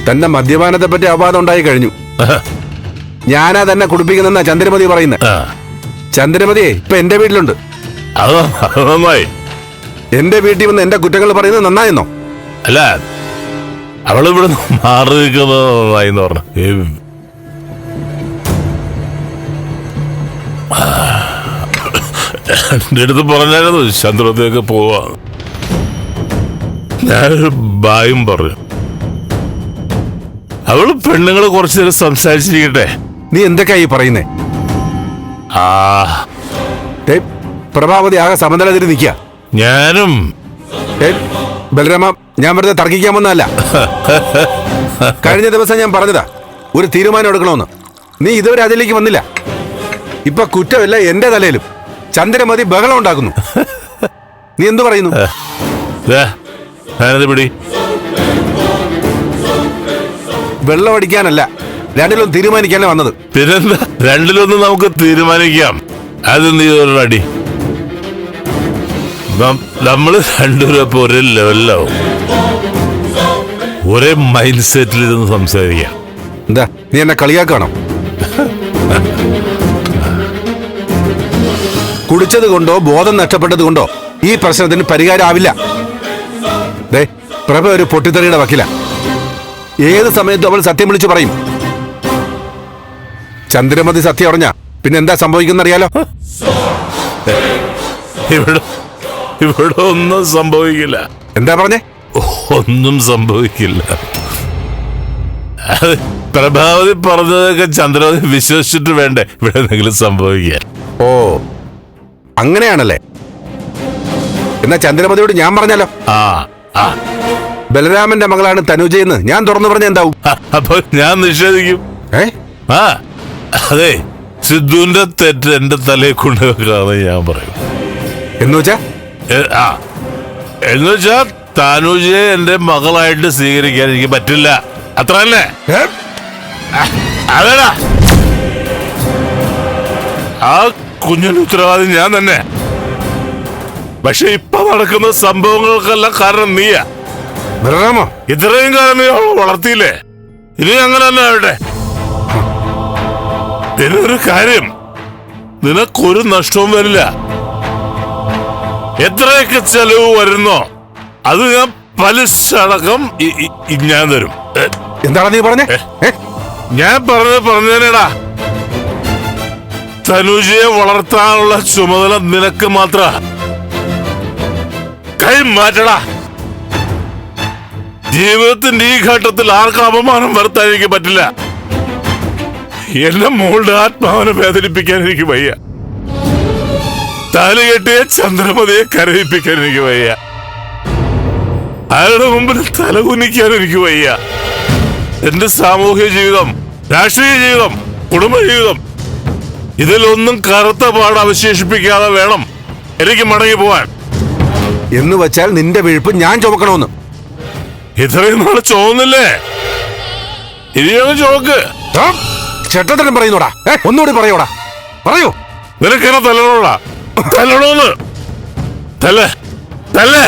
തന്റെ മദ്യപാനത്തെ പറ്റി അപവാദം ഉണ്ടായി കഴിഞ്ഞു. ഞാനാ തന്നെ കുടിപ്പിക്കുന്നെന്നാ ചന്ദ്രമതി പറയുന്നത്. ചന്ദ്രമതിയെ ഇപ്പൊ എന്റെ വീട്ടിലുണ്ട്. എന്റെ വീട്ടിൽ വന്ന് എന്റെ കുറ്റങ്ങൾ പറയുന്നത് നന്നായെന്നോ? അല്ല, അവളിവിടെ മാറി നിൽക്കുന്നതായിന്ന് പറഞ്ഞു. എന്റെ അടുത്ത് പറഞ്ഞായിരുന്നു ചന്ദ്രത്തേക്ക് പോവാ. ഞാനൊരു ബായും പറഞ്ഞു. അവള് പെണ്ണുങ്ങള് കുറച്ചു നേരം സംസാരിച്ചിരിക്കട്ടെ. നീ എന്തൊക്കെയായി പറയുന്നേ? പ്രഭാവതി ആകെ സമനിലതിൽ നിൽക്കുക. ഞാനും ബലരാമ, ഞാൻ വെറുതെ തർക്കിക്കാൻ വന്നതല്ല. കഴിഞ്ഞ ദിവസം ഞാൻ പറഞ്ഞതാ ഒരു തീരുമാനം എടുക്കണമെന്ന്. നീ ഇതുവരെ അതിലേക്ക് വന്നില്ല. ഇപ്പൊ കുറ്റമല്ല എന്റെ തലയിലും. ചന്ദ്രമതി ബഹളം ഉണ്ടാക്കുന്നു. നീ എന്തു പറയുന്നു? വെള്ളം അടിക്കാനല്ല, രണ്ടിലൊന്നും തീരുമാനിക്കാനേ വന്നത്. പിന്നെന്താ, രണ്ടിലൊന്നും നമുക്ക് തീരുമാനിക്കാം. അത് നീ ഒരടി. നമ്മള് രണ്ടുപേരും ഇപ്പൊ ഒരേ ലെവലിലാവും. ഒരേ മൈൻഡ് സെറ്റിൽ ഇരുന്ന് സംസാരിക്കാം. എന്താ നീ എന്നെ കളിയാക്കണം? കുടിച്ചത് കൊണ്ടോ ബോധം നഷ്ടപ്പെട്ടത് കൊണ്ടോ ഈ പ്രശ്നത്തിന് പരിഹാരമാവില്ല. പ്രഭ ഒരു പൊട്ടിത്തെറിയുടെ വക്കില. ഏത് സമയത്തും അവൾ സത്യം വിളിച്ചു പറയും. ചന്ദ്രമതി സത്യം അറിഞ്ഞ പിന്നെ എന്താ സംഭവിക്കുന്നറിയാലോ? ഇവിടെ ഒന്നും സംഭവിക്കില്ല. എന്താ പറഞ്ഞേ? ഒന്നും സംഭവിക്കില്ല. പ്രഭാവതി പറഞ്ഞതൊക്കെ ചന്ദ്രമതി വിശ്വസിച്ചിട്ട് വേണ്ടേ ഇവിടെ എന്തെങ്കിലും സംഭവിക്കാൻ? ഓ, അങ്ങനെയാണല്ലേ? എന്നാ ചന്ദ്രമതിയോട് ഞാൻ പറഞ്ഞാലോ? ബലരാമന്റെ മകളാണ് തനുജയെന്ന് ഞാൻ തുറന്നു പറഞ്ഞ എന്താവും? അപ്പൊ ഞാൻ നിഷേധിക്കും. അതെ, സിദ്ധുവിന്റെ തെറ്റ് എന്റെ തലയെ കൊണ്ടുവെക്കാന്ന് ഞാൻ പറയും. എന്നുവെച്ചാ തനുജയെ എന്റെ മകളായിട്ട് സ്വീകരിക്കാൻ എനിക്ക് പറ്റില്ല. അത്രല്ലേ? അതേടാ, ആ കുഞ്ഞിന്റെ ഉത്തരവാദി ഞാൻ തന്നെ. പക്ഷെ ഇപ്പൊ നടക്കുന്ന സംഭവങ്ങൾക്കെല്ലാം കാരണം നീയാ. ഇത്രയും കാലം നീ അവളെ വളർത്തിയില്ലേ? ഇനി അങ്ങനെ തന്നെ ആവട്ടെ. ഇതിനൊരു കാര്യം, നിനക്കൊരു നഷ്ടവും വരില്ല. എത്രയൊക്കെ ചെലവ് വരുന്നോ അത് ഞാൻ പലിശ അടക്കം ഞാൻ തരും. എന്താണ് നീ പറഞ്ഞേ? ഞാൻ പറഞ്ഞേടാ. തനുജയെ വളർത്താനുള്ള ചുമതല നിനക്ക് മാത്ര. കൈ മാറ്റടാ. ജീവിതത്തിന്റെ ഈ ഘട്ടത്തിൽ ആർക്കും അപമാനം വരുത്താൻ എനിക്ക് പറ്റില്ല. എന്റെ മോളുടെ ആത്മാവിനെ വേദനിപ്പിക്കാൻ എനിക്ക് വയ്യ. താലി കെട്ടിയ ചന്ദ്രമതിയെ കരയിപ്പിക്കാൻ എനിക്ക് വയ്യ. അയാളുടെ മുമ്പിൽ തലകുനിക്കാൻ എനിക്ക് വയ്യ. എന്റെ സാമൂഹ്യ ജീവിതം, രാഷ്ട്രീയ ജീവിതം, കുടുംബ ജീവിതം, ഇതിലൊന്നും കറുത്ത പാട് അവശേഷിപ്പിക്കാതെ വേണം എനിക്ക് മടങ്ങി പോവാൻ. എന്ന് വെച്ചാൽ നിന്റെ വീഴ്പ്പ് ഞാൻ ചുമക്കണമെന്ന്? ഇത്രയും നാളെ ചോന്നില്ലേ? ഇനിയൊന്ന് ചോക്ക്. ചേട്ടത്തരം പറയുന്നോടാ. ഒന്നുകൂടി പറയോടാ, പറയൂ. നിനക്കെന്നെ തല്ലണോടാ? തല്ലണോന്ന്? തല്ലേ തല്ലേ